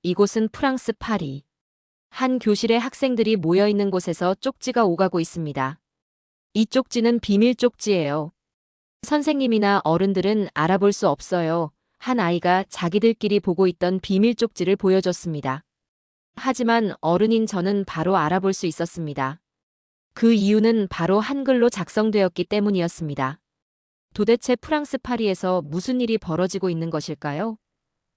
이곳은 프랑스 파리. 한 교실에 학생들이 모여 있는 곳에서 쪽지가 오가고 있습니다. 이 쪽지는 비밀 쪽지예요. 선생님이나 어른들은 알아볼 수 없어요. 한 아이가 자기들끼리 보고 있던 비밀 쪽지를 보여줬습니다. 하지만 어른인 저는 바로 알아볼 수 있었습니다. 그 이유는 바로 한글로 작성되었기 때문이었습니다. 도대체 프랑스 파리에서 무슨 일이 벌어지고 있는 것일까요?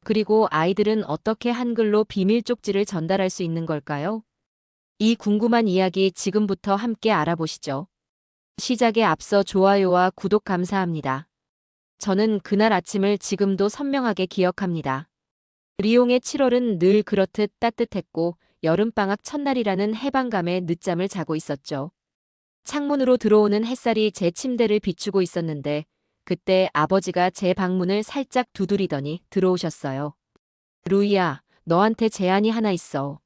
그리고 아이들은 어떻게 한글로 비밀 쪽지를 전달할 수 있는 걸까요? 이 궁금한 이야기 지금부터 함께 알아보시죠. 시작에 앞서 좋아요와 구독 감사합니다. 저는 그날 아침을 지금도 선명하게 기억합니다. 리옹의 7월은 늘 그렇듯 따뜻했고 여름방학 첫날이라는 해방감에 늦잠을 자고 있었죠. 창문으로 들어오는 햇살이 제 침대를 비추고 있었는데 그때 아버지가 제 방문을 살짝 두드리더니 들어오셨어요. 루이야, 너한테 제안이 하나 있어.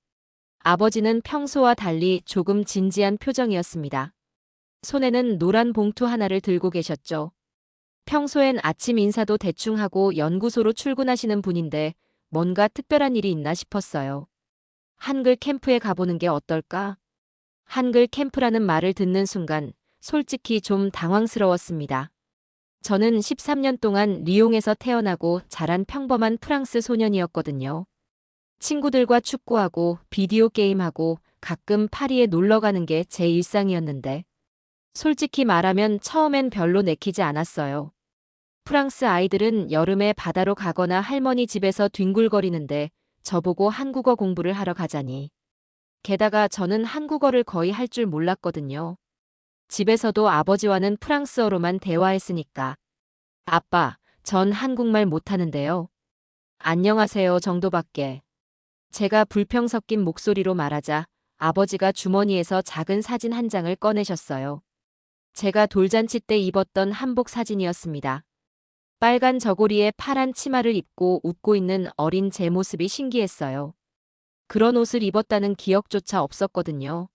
아버지는 평소와 달리 조금 진지한 표정이었습니다. 손에는 노란 봉투 하나를 들고 계셨죠. 평소엔 아침 인사도 대충 하고 연구소로 출근하시는 분인데 뭔가 특별한 일이 있나 싶었어요. 한글 캠프에 가보는 게 어떨까? 한글 캠프라는 말을 듣는 순간 솔직히 좀 당황스러웠습니다. 저는 13년 동안 리옹에서 태어나고 자란 평범한 프랑스 소년이었거든요. 친구들과 축구하고 비디오 게임하고 가끔 파리에 놀러 가는 게 제 일상이었는데 솔직히 말하면 처음엔 별로 내키지 않았어요. 프랑스 아이들은 여름에 바다로 가거나 할머니 집에서 뒹굴거리는데 저보고 한국어 공부를 하러 가자니. 게다가 저는 한국어를 거의 할 줄 몰랐거든요. 집에서도 아버지와는 프랑스어로만 대화했으니까. 아빠, 전 한국말 못하는데요. 안녕하세요 정도밖에. 제가 불평 섞인 목소리로 말하자 아버지가 주머니에서 작은 사진 한 장을 꺼내셨어요. 제가 돌잔치 때 입었던 한복 사진이었습니다. 빨간 저고리에 파란 치마를 입고 웃고 있는 어린 제 모습이 신기했어요. 그런 옷을 입었다는 기억조차 없었거든요.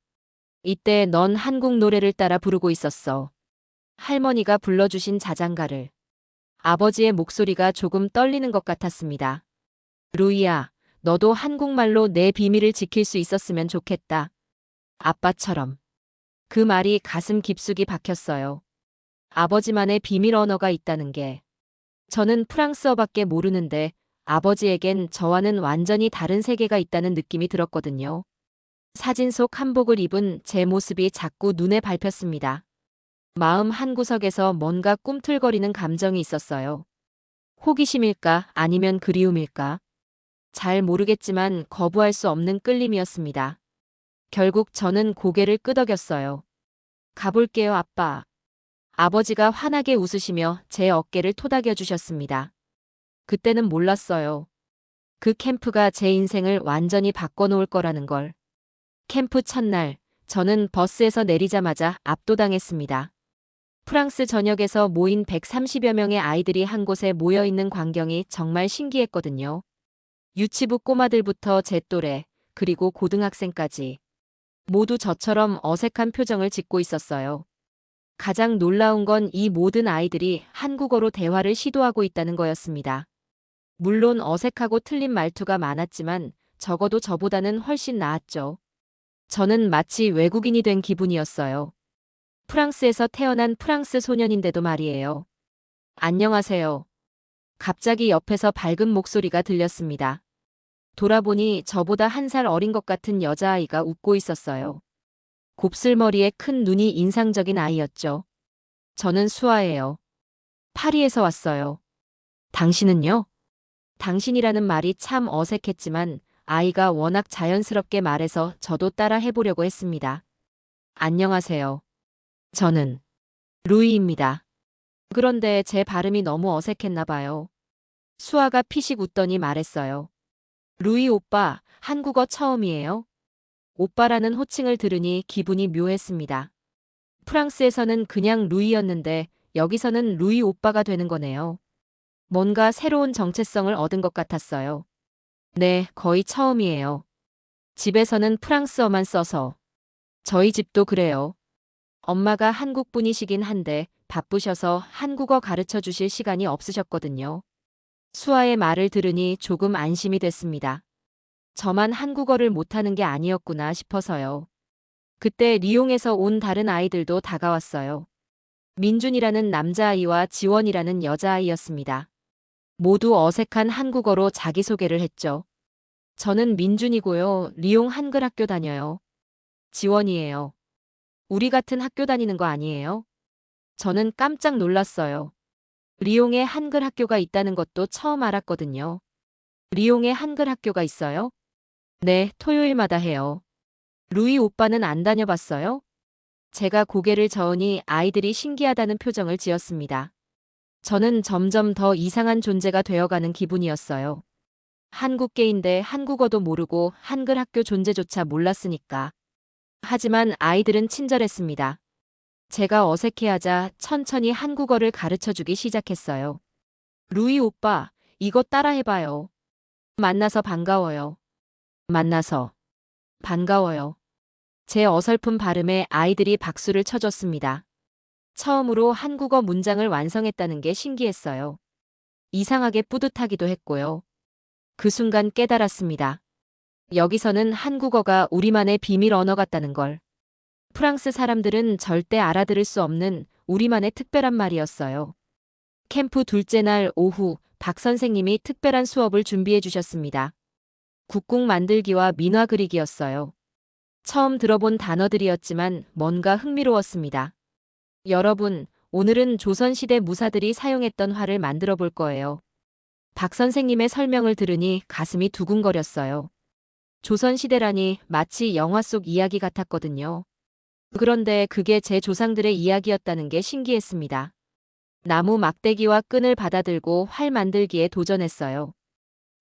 이때 넌 한국 노래를 따라 부르고 있었어. 할머니가 불러주신 자장가를. 아버지의 목소리가 조금 떨리는 것 같았습니다. 루이야, 너도 한국말로 내 비밀을 지킬 수 있었으면 좋겠다. 아빠처럼. 그 말이 가슴 깊숙이 박혔어요. 아버지만의 비밀 언어가 있다는 게. 저는 프랑스어밖에 모르는데 아버지에겐 저와는 완전히 다른 세계가 있다는 느낌이 들었거든요. 사진 속 한복을 입은 제 모습이 자꾸 눈에 밟혔습니다. 마음 한구석에서 뭔가 꿈틀거리는 감정이 있었어요. 호기심일까 아니면 그리움일까? 잘 모르겠지만 거부할 수 없는 끌림이었습니다. 결국 저는 고개를 끄덕였어요. 가볼게요, 아빠. 아버지가 환하게 웃으시며 제 어깨를 토닥여 주셨습니다. 그때는 몰랐어요. 그 캠프가 제 인생을 완전히 바꿔놓을 거라는 걸. 캠프 첫날, 저는 버스에서 내리자마자 압도당했습니다. 프랑스 전역에서 모인 130여 명의 아이들이 한 곳에 모여 있는 광경이 정말 신기했거든요. 유치부 꼬마들부터 제 또래, 그리고 고등학생까지. 모두 저처럼 어색한 표정을 짓고 있었어요. 가장 놀라운 건 이 모든 아이들이 한국어로 대화를 시도하고 있다는 거였습니다. 물론 어색하고 틀린 말투가 많았지만 적어도 저보다는 훨씬 나았죠. 저는 마치 외국인이 된 기분이었어요. 프랑스에서 태어난 프랑스 소년인데도 말이에요. 안녕하세요. 갑자기 옆에서 밝은 목소리가 들렸습니다. 돌아보니 저보다 한 살 어린 것 같은 여자아이가 웃고 있었어요. 곱슬머리에 큰 눈이 인상적인 아이였죠. 저는 수아예요. 파리에서 왔어요. 당신은요? 당신이라는 말이 참 어색했지만 아이가 워낙 자연스럽게 말해서 저도 따라 해보려고 했습니다. 안녕하세요. 저는 루이입니다. 그런데 제 발음이 너무 어색했나 봐요. 수아가 피식 웃더니 말했어요. 루이 오빠, 한국어 처음이에요? 오빠라는 호칭을 들으니 기분이 묘했습니다. 프랑스에서는 그냥 루이였는데 여기서는 루이 오빠가 되는 거네요. 뭔가 새로운 정체성을 얻은 것 같았어요. 네, 거의 처음이에요. 집에서는 프랑스어만 써서. 저희 집도 그래요. 엄마가 한국 분이시긴 한데 바쁘셔서 한국어 가르쳐 주실 시간이 없으셨거든요. 수아의 말을 들으니 조금 안심이 됐습니다. 저만 한국어를 못하는 게 아니었구나 싶어서요. 그때 리옹에서 온 다른 아이들도 다가왔어요. 민준이라는 남자아이와 지원이라는 여자아이였습니다. 모두 어색한 한국어로 자기소개를 했죠. 저는 민준이고요. 리옹 한글 학교 다녀요. 지원이에요. 우리 같은 학교 다니는 거 아니에요? 저는 깜짝 놀랐어요. 리옹에 한글 학교가 있다는 것도 처음 알았거든요. 리옹에 한글 학교가 있어요? 네, 토요일마다 해요. 루이 오빠는 안 다녀봤어요? 제가 고개를 저으니 아이들이 신기하다는 표정을 지었습니다. 저는 점점 더 이상한 존재가 되어가는 기분이었어요. 한국계인데 한국어도 모르고 한글 학교 존재조차 몰랐으니까. 하지만 아이들은 친절했습니다. 제가 어색해하자 천천히 한국어를 가르쳐주기 시작했어요. 루이 오빠, 이거 따라해봐요. 만나서 반가워요. 만나서 반가워요. 제 어설픈 발음에 아이들이 박수를 쳐줬습니다. 처음으로 한국어 문장을 완성했다는 게 신기했어요. 이상하게 뿌듯하기도 했고요. 그 순간 깨달았습니다. 여기서는 한국어가 우리만의 비밀 언어 같다는 걸. 프랑스 사람들은 절대 알아들을 수 없는 우리만의 특별한 말이었어요. 캠프 둘째 날 오후 박 선생님이 특별한 수업을 준비해 주셨습니다. 국궁 만들기와 민화 그리기였어요. 처음 들어본 단어들이었지만 뭔가 흥미로웠습니다. 여러분, 오늘은 조선시대 무사들이 사용했던 활을 만들어 볼 거예요. 박 선생님의 설명을 들으니 가슴이 두근거렸어요. 조선시대라니 마치 영화 속 이야기 같았거든요. 그런데 그게 제 조상들의 이야기였다는 게 신기했습니다. 나무 막대기와 끈을 받아들고 활 만들기에 도전했어요.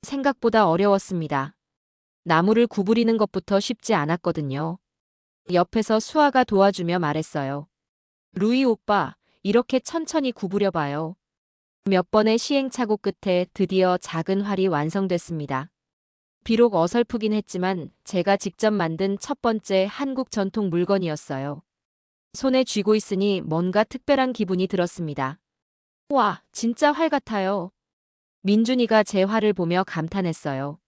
생각보다 어려웠습니다. 나무를 구부리는 것부터 쉽지 않았거든요. 옆에서 수아가 도와주며 말했어요. 루이 오빠, 이렇게 천천히 구부려봐요. 몇 번의 시행착오 끝에 드디어 작은 활이 완성됐습니다. 비록 어설프긴 했지만 제가 직접 만든 첫 번째 한국 전통 물건이었어요. 손에 쥐고 있으니 뭔가 특별한 기분이 들었습니다. 와, 진짜 활 같아요. 민준이가 제 활을 보며 감탄했어요.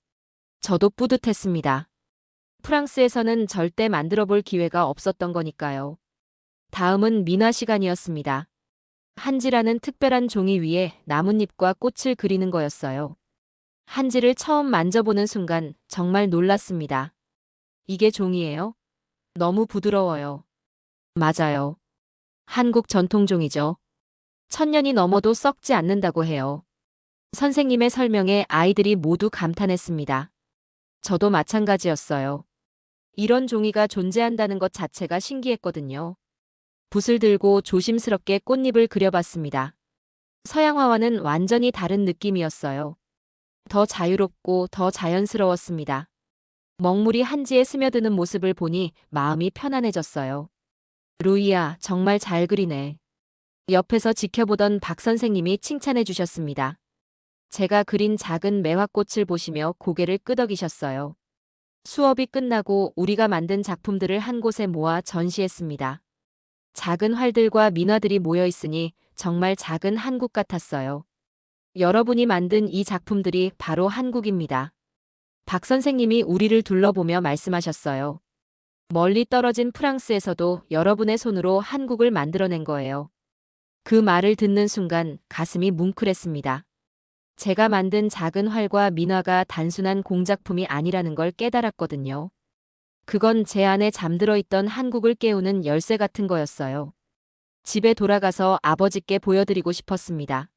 저도 뿌듯했습니다. 프랑스에서는 절대 만들어 볼 기회가 없었던 거니까요. 다음은 민화 시간이었습니다. 한지라는 특별한 종이 위에 나뭇잎과 꽃을 그리는 거였어요. 한지를 처음 만져보는 순간 정말 놀랐습니다. 이게 종이에요? 너무 부드러워요. 맞아요. 한국 전통종이죠. 천년이 넘어도 썩지 않는다고 해요. 선생님의 설명에 아이들이 모두 감탄했습니다. 저도 마찬가지였어요. 이런 종이가 존재한다는 것 자체가 신기했거든요. 붓을 들고 조심스럽게 꽃잎을 그려봤습니다. 서양화와는 완전히 다른 느낌이었어요. 더 자유롭고 더 자연스러웠습니다. 먹물이 한지에 스며드는 모습을 보니 마음이 편안해졌어요. 루이야, 정말 잘 그리네. 옆에서 지켜보던 박 선생님이 칭찬해 주셨습니다. 제가 그린 작은 매화꽃을 보시며 고개를 끄덕이셨어요. 수업이 끝나고 우리가 만든 작품들을 한 곳에 모아 전시했습니다. 작은 활들과 민화들이 모여 있으니 정말 작은 한국 같았어요. 여러분이 만든 이 작품들이 바로 한국입니다. 박 선생님이 우리를 둘러보며 말씀하셨어요. 멀리 떨어진 프랑스에서도 여러분의 손으로 한국을 만들어낸 거예요. 그 말을 듣는 순간 가슴이 뭉클했습니다. 제가 만든 작은 활과 민화가 단순한 공작품이 아니라는 걸 깨달았거든요. 그건 제 안에 잠들어 있던 한국을 깨우는 열쇠 같은 거였어요. 집에 돌아가서 아버지께 보여드리고 싶었습니다.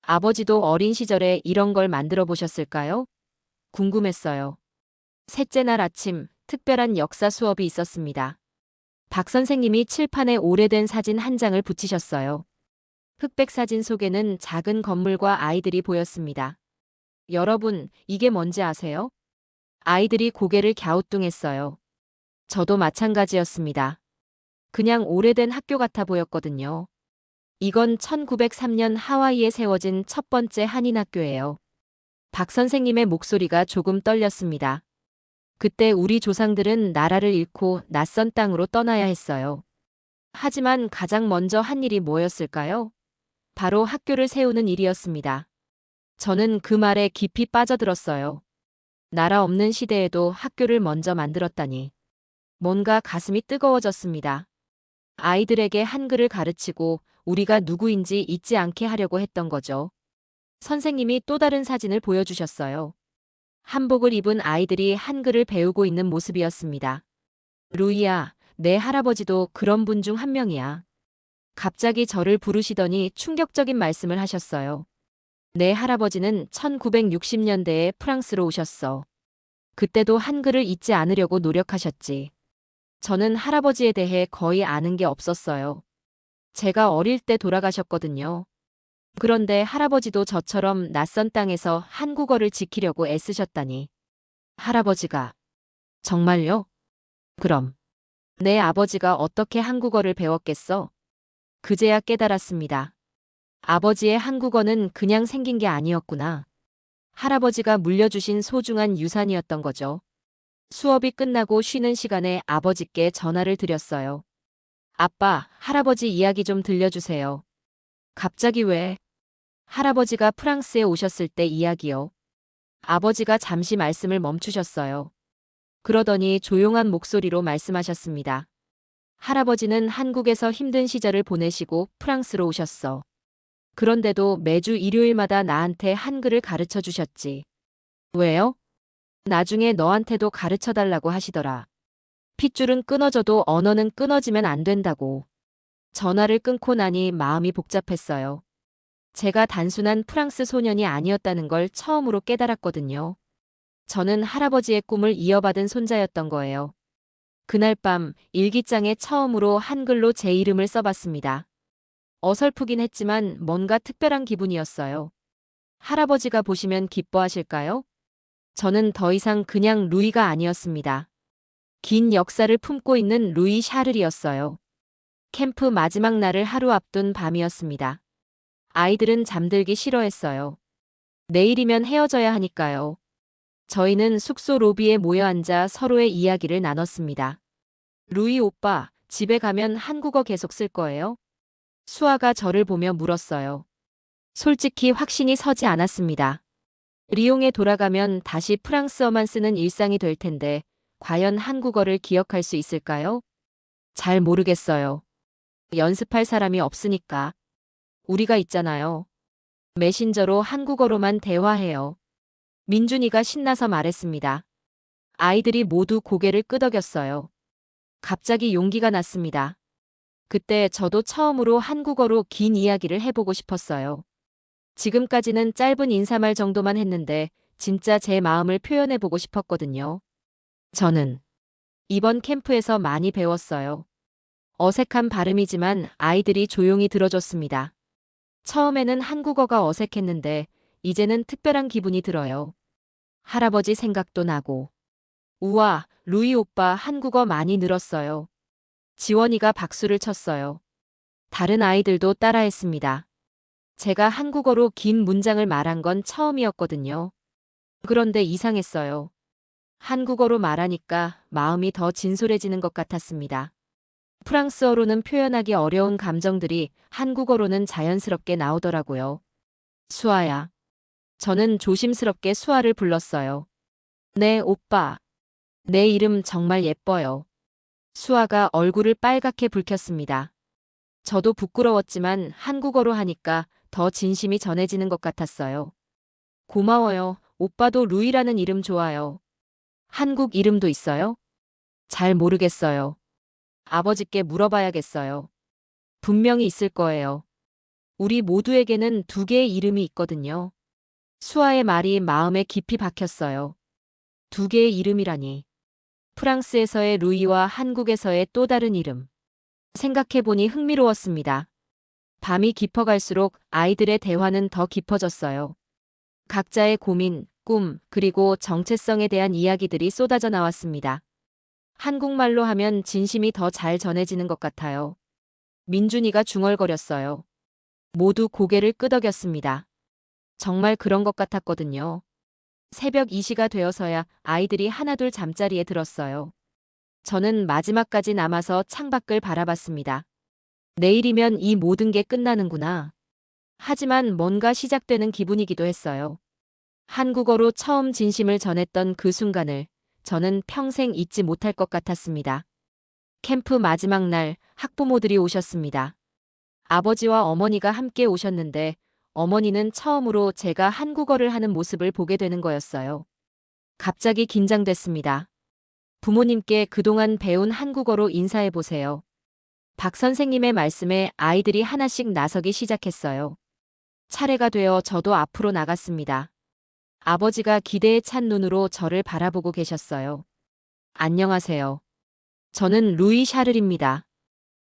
아버지도 어린 시절에 이런 걸 만들어 보셨을까요? 궁금했어요. 셋째 날 아침, 특별한 역사 수업이 있었습니다. 박 선생님이 칠판에 오래된 사진 한 장을 붙이셨어요. 흑백 사진 속에는 작은 건물과 아이들이 보였습니다. 여러분, 이게 뭔지 아세요? 아이들이 고개를 갸우뚱했어요. 저도 마찬가지였습니다. 그냥 오래된 학교 같아 보였거든요. 이건 1903년 하와이에 세워진 첫 번째 한인학교예요. 박 선생님의 목소리가 조금 떨렸습니다. 그때 우리 조상들은 나라를 잃고 낯선 땅으로 떠나야 했어요. 하지만 가장 먼저 한 일이 뭐였을까요? 바로 학교를 세우는 일이었습니다. 저는 그 말에 깊이 빠져들었어요. 나라 없는 시대에도 학교를 먼저 만들었다니. 뭔가 가슴이 뜨거워졌습니다. 아이들에게 한글을 가르치고 우리가 누구인지 잊지 않게 하려고 했던 거죠. 선생님이 또 다른 사진을 보여주셨어요. 한복을 입은 아이들이 한글을 배우고 있는 모습이었습니다. 루이야, 내 할아버지도 그런 분 중 한 명이야. 갑자기 저를 부르시더니 충격적인 말씀을 하셨어요. 내 할아버지는 1960년대에 프랑스로 오셨어. 그때도 한글을 잊지 않으려고 노력하셨지. 저는 할아버지에 대해 거의 아는 게 없었어요. 제가 어릴 때 돌아가셨거든요. 그런데 할아버지도 저처럼 낯선 땅에서 한국어를 지키려고 애쓰셨다니. 할아버지가 정말요? 그럼 내 아버지가 어떻게 한국어를 배웠겠어? 그제야 깨달았습니다. 아버지의 한국어는 그냥 생긴 게 아니었구나. 할아버지가 물려주신 소중한 유산이었던 거죠. 수업이 끝나고 쉬는 시간에 아버지께 전화를 드렸어요. 아빠, 할아버지 이야기 좀 들려주세요. 갑자기 왜? 할아버지가 프랑스에 오셨을 때 이야기요. 아버지가 잠시 말씀을 멈추셨어요. 그러더니 조용한 목소리로 말씀하셨습니다. 할아버지는 한국에서 힘든 시절을 보내시고 프랑스로 오셨어. 그런데도 매주 일요일마다 나한테 한글을 가르쳐 주셨지. 왜요? 나중에 너한테도 가르쳐 달라고 하시더라. 핏줄은 끊어져도 언어는 끊어지면 안 된다고. 전화를 끊고 나니 마음이 복잡했어요. 제가 단순한 프랑스 소년이 아니었다는 걸 처음으로 깨달았거든요. 저는 할아버지의 꿈을 이어받은 손자였던 거예요. 그날 밤 일기장에 처음으로 한글로 제 이름을 써봤습니다. 어설프긴 했지만 뭔가 특별한 기분이었어요. 할아버지가 보시면 기뻐하실까요? 저는 더 이상 그냥 루이가 아니었습니다. 긴 역사를 품고 있는 루이 샤를이었어요. 캠프 마지막 날을 하루 앞둔 밤이었습니다. 아이들은 잠들기 싫어했어요. 내일이면 헤어져야 하니까요. 저희는 숙소 로비에 모여 앉아 서로의 이야기를 나눴습니다. 루이 오빠, 집에 가면 한국어 계속 쓸 거예요? 수아가 저를 보며 물었어요. 솔직히 확신이 서지 않았습니다. 리옹에 돌아가면 다시 프랑스어만 쓰는 일상이 될 텐데, 과연 한국어를 기억할 수 있을까요? 잘 모르겠어요. 연습할 사람이 없으니까. 우리가 있잖아요. 메신저로 한국어로만 대화해요. 민준이가 신나서 말했습니다. 아이들이 모두 고개를 끄덕였어요. 갑자기 용기가 났습니다. 그때 저도 처음으로 한국어로 긴 이야기를 해보고 싶었어요. 지금까지는 짧은 인사말 정도만 했는데 진짜 제 마음을 표현해보고 싶었거든요. 저는 이번 캠프에서 많이 배웠어요. 어색한 발음이지만 아이들이 조용히 들어줬습니다. 처음에는 한국어가 어색했는데 이제는 특별한 기분이 들어요. 할아버지 생각도 나고. 우와, 루이 오빠 한국어 많이 늘었어요. 지원이가 박수를 쳤어요. 다른 아이들도 따라했습니다. 제가 한국어로 긴 문장을 말한 건 처음이었거든요. 그런데 이상했어요. 한국어로 말하니까 마음이 더 진솔해지는 것 같았습니다. 프랑스어로는 표현하기 어려운 감정들이 한국어로는 자연스럽게 나오더라고요. 수아야. 저는 조심스럽게 수아를 불렀어요. 네, 오빠. 내 이름 정말 예뻐요. 수아가 얼굴을 빨갛게 붉혔습니다. 저도 부끄러웠지만 한국어로 하니까 더 진심이 전해지는 것 같았어요. 고마워요. 오빠도 루이라는 이름 좋아요. 한국 이름도 있어요? 잘 모르겠어요. 아버지께 물어봐야겠어요. 분명히 있을 거예요. 우리 모두에게는 두 개의 이름이 있거든요. 수아의 말이 마음에 깊이 박혔어요. 두 개의 이름이라니. 프랑스에서의 루이와 한국에서의 또 다른 이름. 생각해보니 흥미로웠습니다. 밤이 깊어갈수록 아이들의 대화는 더 깊어졌어요. 각자의 고민, 꿈, 그리고 정체성에 대한 이야기들이 쏟아져 나왔습니다. 한국말로 하면 진심이 더 잘 전해지는 것 같아요. 민준이가 중얼거렸어요. 모두 고개를 끄덕였습니다. 정말 그런 것 같았거든요. 새벽 2시가 되어서야 아이들이 하나둘 잠자리에 들었어요. 저는 마지막까지 남아서 창밖을 바라봤습니다. 내일이면 이 모든 게 끝나는구나. 하지만 뭔가 시작되는 기분이기도 했어요. 한국어로 처음 진심을 전했던 그 순간을 저는 평생 잊지 못할 것 같았습니다. 캠프 마지막 날 학부모들이 오셨습니다. 아버지와 어머니가 함께 오셨는데 어머니는 처음으로 제가 한국어를 하는 모습을 보게 되는 거였어요. 갑자기 긴장됐습니다. 부모님께 그동안 배운 한국어로 인사해 보세요. 박 선생님의 말씀에 아이들이 하나씩 나서기 시작했어요. 차례가 되어 저도 앞으로 나갔습니다. 아버지가 기대에 찬 눈으로 저를 바라보고 계셨어요. 안녕하세요. 저는 루이 샤를입니다.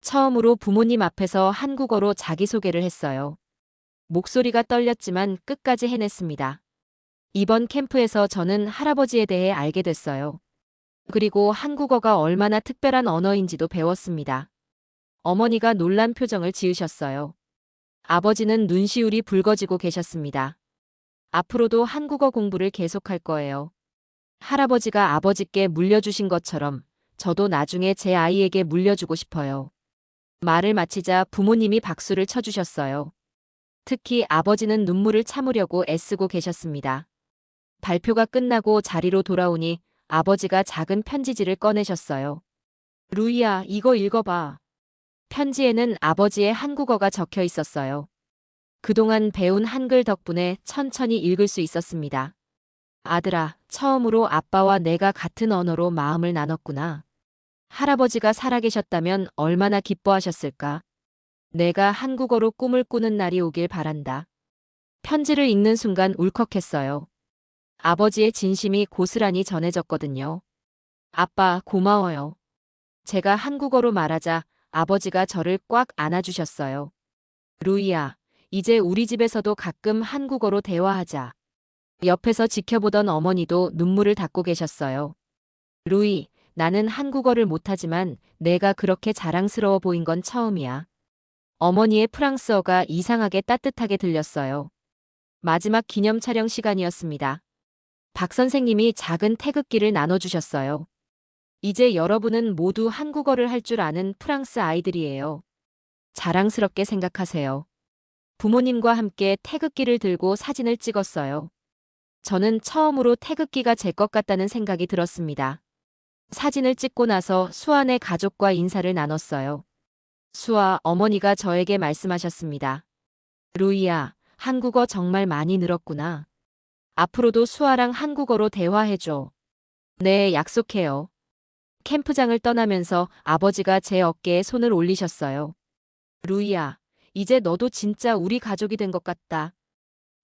처음으로 부모님 앞에서 한국어로 자기소개를 했어요. 목소리가 떨렸지만 끝까지 해냈습니다. 이번 캠프에서 저는 할아버지에 대해 알게 됐어요. 그리고 한국어가 얼마나 특별한 언어인지도 배웠습니다. 어머니가 놀란 표정을 지으셨어요. 아버지는 눈시울이 붉어지고 계셨습니다. 앞으로도 한국어 공부를 계속할 거예요. 할아버지가 아버지께 물려주신 것처럼 저도 나중에 제 아이에게 물려주고 싶어요. 말을 마치자 부모님이 박수를 쳐주셨어요. 특히 아버지는 눈물을 참으려고 애쓰고 계셨습니다. 발표가 끝나고 자리로 돌아오니 아버지가 작은 편지지를 꺼내셨어요. 루이야, 이거 읽어봐. 편지에는 아버지의 한국어가 적혀 있었어요. 그동안 배운 한글 덕분에 천천히 읽을 수 있었습니다. 아들아, 처음으로 아빠와 내가 같은 언어로 마음을 나눴구나. 할아버지가 살아계셨다면 얼마나 기뻐하셨을까. 내가 한국어로 꿈을 꾸는 날이 오길 바란다. 편지를 읽는 순간 울컥했어요. 아버지의 진심이 고스란히 전해졌거든요. 아빠, 고마워요. 제가 한국어로 말하자 아버지가 저를 꽉 안아주셨어요. 루이야, 이제 우리 집에서도 가끔 한국어로 대화하자. 옆에서 지켜보던 어머니도 눈물을 닦고 계셨어요. 루이, 나는 한국어를 못하지만 내가 그렇게 자랑스러워 보인 건 처음이야. 어머니의 프랑스어가 이상하게 따뜻하게 들렸어요. 마지막 기념 촬영 시간이었습니다. 박 선생님이 작은 태극기를 나눠주셨어요. 이제 여러분은 모두 한국어를 할 줄 아는 프랑스 아이들이에요. 자랑스럽게 생각하세요. 부모님과 함께 태극기를 들고 사진을 찍었어요. 저는 처음으로 태극기가 제 것 같다는 생각이 들었습니다. 사진을 찍고 나서 수아네 가족과 인사를 나눴어요. 수아 어머니가 저에게 말씀하셨습니다. 루이야, 한국어 정말 많이 늘었구나. 앞으로도 수아랑 한국어로 대화해줘. 네, 약속해요. 캠프장을 떠나면서 아버지가 제 어깨에 손을 올리셨어요. 루이야, 이제 너도 진짜 우리 가족이 된 것 같다.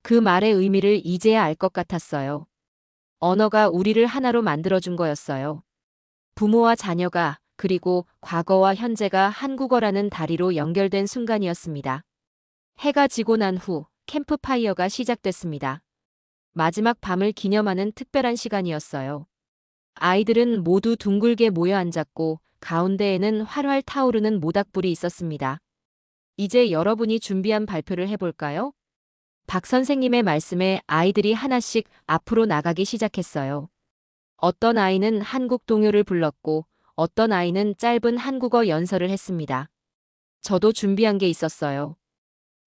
그 말의 의미를 이제야 알 것 같았어요. 언어가 우리를 하나로 만들어준 거였어요. 부모와 자녀가, 그리고 과거와 현재가 한국어라는 다리로 연결된 순간이었습니다. 해가 지고 난 후 캠프파이어가 시작됐습니다. 마지막 밤을 기념하는 특별한 시간이었어요. 아이들은 모두 둥글게 모여 앉았고 가운데에는 활활 타오르는 모닥불이 있었습니다. 이제 여러분이 준비한 발표를 해볼까요? 박 선생님의 말씀에 아이들이 하나씩 앞으로 나가기 시작했어요. 어떤 아이는 한국 동요를 불렀고 어떤 아이는 짧은 한국어 연설을 했습니다. 저도 준비한 게 있었어요.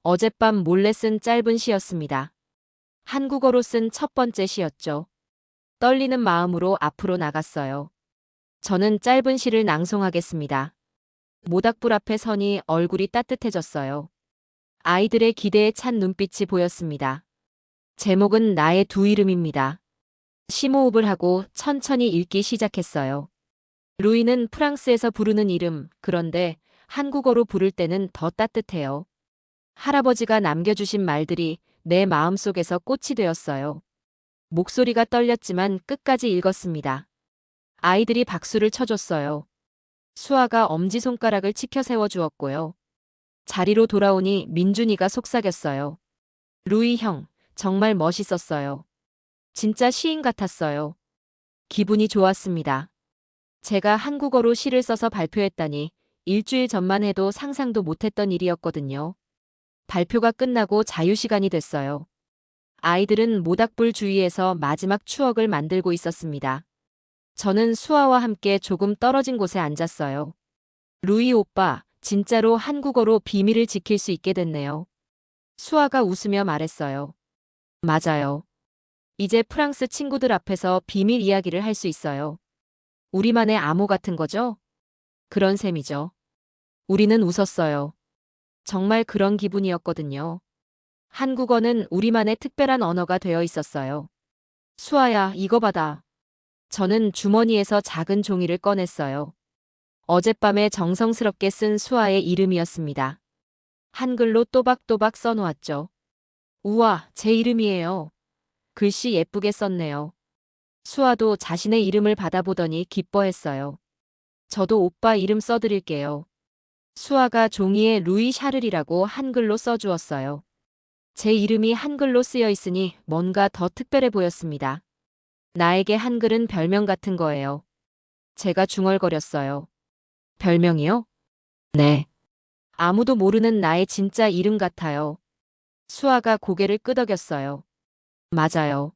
어젯밤 몰래 쓴 짧은 시였습니다. 한국어로 쓴 첫 번째 시였죠. 떨리는 마음으로 앞으로 나갔어요. 저는 짧은 시를 낭송하겠습니다. 모닥불 앞에 서니 얼굴이 따뜻해졌어요. 아이들의 기대에 찬 눈빛이 보였습니다. 제목은 나의 두 이름입니다. 심호흡을 하고 천천히 읽기 시작했어요. 루이는 프랑스에서 부르는 이름, 그런데 한국어로 부를 때는 더 따뜻해요. 할아버지가 남겨주신 말들이 내 마음속에서 꽃이 되었어요. 목소리가 떨렸지만 끝까지 읽었습니다. 아이들이 박수를 쳐줬어요. 수아가 엄지손가락을 치켜 세워주었고요. 자리로 돌아오니 민준이가 속삭였어요. 루이 형, 정말 멋있었어요. 진짜 시인 같았어요. 기분이 좋았습니다. 제가 한국어로 시를 써서 발표했다니 일주일 전만 해도 상상도 못했던 일이었거든요. 발표가 끝나고 자유시간이 됐어요. 아이들은 모닥불 주위에서 마지막 추억을 만들고 있었습니다. 저는 수아와 함께 조금 떨어진 곳에 앉았어요. 루이 오빠, 진짜로 한국어로 비밀을 지킬 수 있게 됐네요. 수아가 웃으며 말했어요. 맞아요. 이제 프랑스 친구들 앞에서 비밀 이야기를 할 수 있어요. 우리만의 암호 같은 거죠? 그런 셈이죠. 우리는 웃었어요. 정말 그런 기분이었거든요. 한국어는 우리만의 특별한 언어가 되어 있었어요. 수아야, 이거 받아. 저는 주머니에서 작은 종이를 꺼냈어요. 어젯밤에 정성스럽게 쓴 수아의 이름이었습니다. 한글로 또박또박 써놓았죠. 우와, 제 이름이에요. 글씨 예쁘게 썼네요. 수아도 자신의 이름을 받아보더니 기뻐했어요. 저도 오빠 이름 써드릴게요. 수아가 종이에 루이 샤를이라고 한글로 써주었어요. 제 이름이 한글로 쓰여 있으니 뭔가 더 특별해 보였습니다. 나에게 한글은 별명 같은 거예요. 제가 중얼거렸어요. 별명이요? 네. 아무도 모르는 나의 진짜 이름 같아요. 수아가 고개를 끄덕였어요. 맞아요.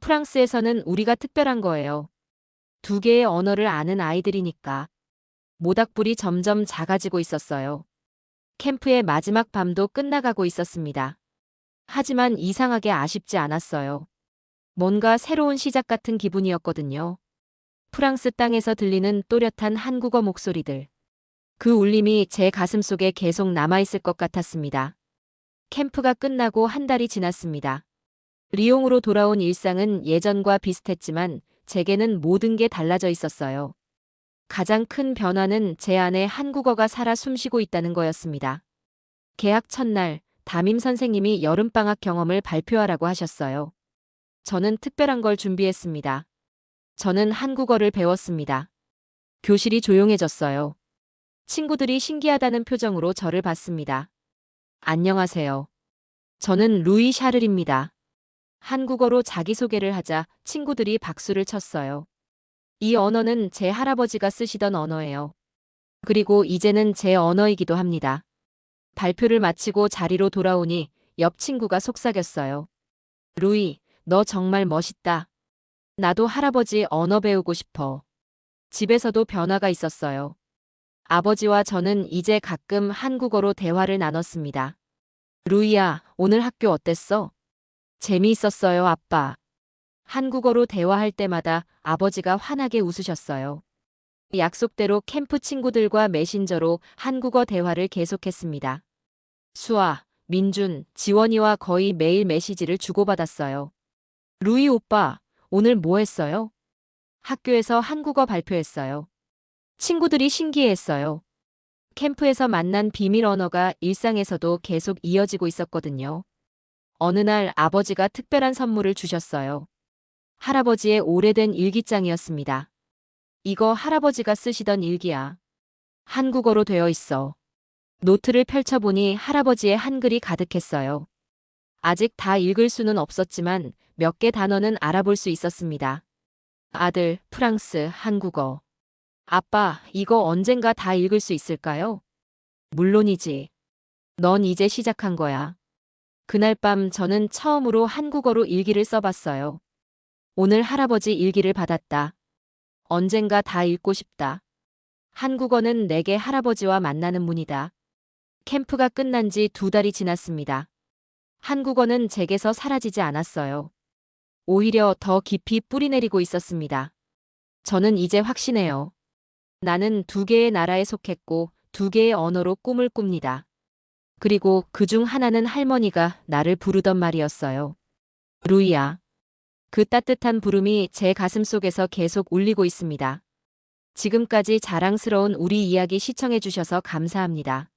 프랑스에서는 우리가 특별한 거예요. 두 개의 언어를 아는 아이들이니까. 모닥불이 점점 작아지고 있었어요. 캠프의 마지막 밤도 끝나가고 있었습니다. 하지만 이상하게 아쉽지 않았어요. 뭔가 새로운 시작 같은 기분이었거든요. 프랑스 땅에서 들리는 또렷한 한국어 목소리들. 그 울림이 제 가슴속에 계속 남아있을 것 같았습니다. 캠프가 끝나고 한 달이 지났습니다. 리옹으로 돌아온 일상은 예전과 비슷했지만 제게는 모든 게 달라져 있었어요. 가장 큰 변화는 제 안에 한국어가 살아 숨쉬고 있다는 거였습니다. 개학 첫날 담임 선생님이 여름방학 경험을 발표하라고 하셨어요. 저는 특별한 걸 준비했습니다. 저는 한국어를 배웠습니다. 교실이 조용해졌어요. 친구들이 신기하다는 표정으로 저를 봤습니다. 안녕하세요. 저는 루이 샤를입니다. 한국어로 자기소개를 하자 친구들이 박수를 쳤어요. 이 언어는 제 할아버지가 쓰시던 언어예요. 그리고 이제는 제 언어이기도 합니다. 발표를 마치고 자리로 돌아오니 옆 친구가 속삭였어요. 루이, 너 정말 멋있다. 나도 할아버지 언어 배우고 싶어. 집에서도 변화가 있었어요. 아버지와 저는 이제 가끔 한국어로 대화를 나눴습니다. 루이야, 오늘 학교 어땠어? 재미있었어요, 아빠. 한국어로 대화할 때마다 아버지가 환하게 웃으셨어요. 약속대로 캠프 친구들과 메신저로 한국어 대화를 계속했습니다. 수아, 민준, 지원이와 거의 매일 메시지를 주고받았어요. 루이 오빠, 오늘 뭐 했어요? 학교에서 한국어 발표했어요. 친구들이 신기해했어요. 캠프에서 만난 비밀 언어가 일상에서도 계속 이어지고 있었거든요. 어느 날 아버지가 특별한 선물을 주셨어요. 할아버지의 오래된 일기장이었습니다. 이거 할아버지가 쓰시던 일기야. 한국어로 되어 있어. 노트를 펼쳐보니 할아버지의 한글이 가득했어요. 아직 다 읽을 수는 없었지만 몇 개 단어는 알아볼 수 있었습니다. 아들, 프랑스, 한국어. 아빠, 이거 언젠가 다 읽을 수 있을까요? 물론이지. 넌 이제 시작한 거야. 그날 밤 저는 처음으로 한국어로 일기를 써봤어요. 오늘 할아버지 일기를 받았다. 언젠가 다 읽고 싶다. 한국어는 내게 할아버지와 만나는 문이다. 캠프가 끝난 지 2달이 지났습니다. 한국어는 제게서 사라지지 않았어요. 오히려 더 깊이 뿌리내리고 있었습니다. 저는 이제 확신해요. 나는 2개의 나라에 속했고 2개의 언어로 꿈을 꿉니다. 그리고 그중 하나는 할머니가 나를 부르던 말이었어요. 루이야. 그 따뜻한 부름이 제 가슴 속에서 계속 울리고 있습니다. 지금까지 자랑스러운 우리 이야기 시청해 주셔서 감사합니다.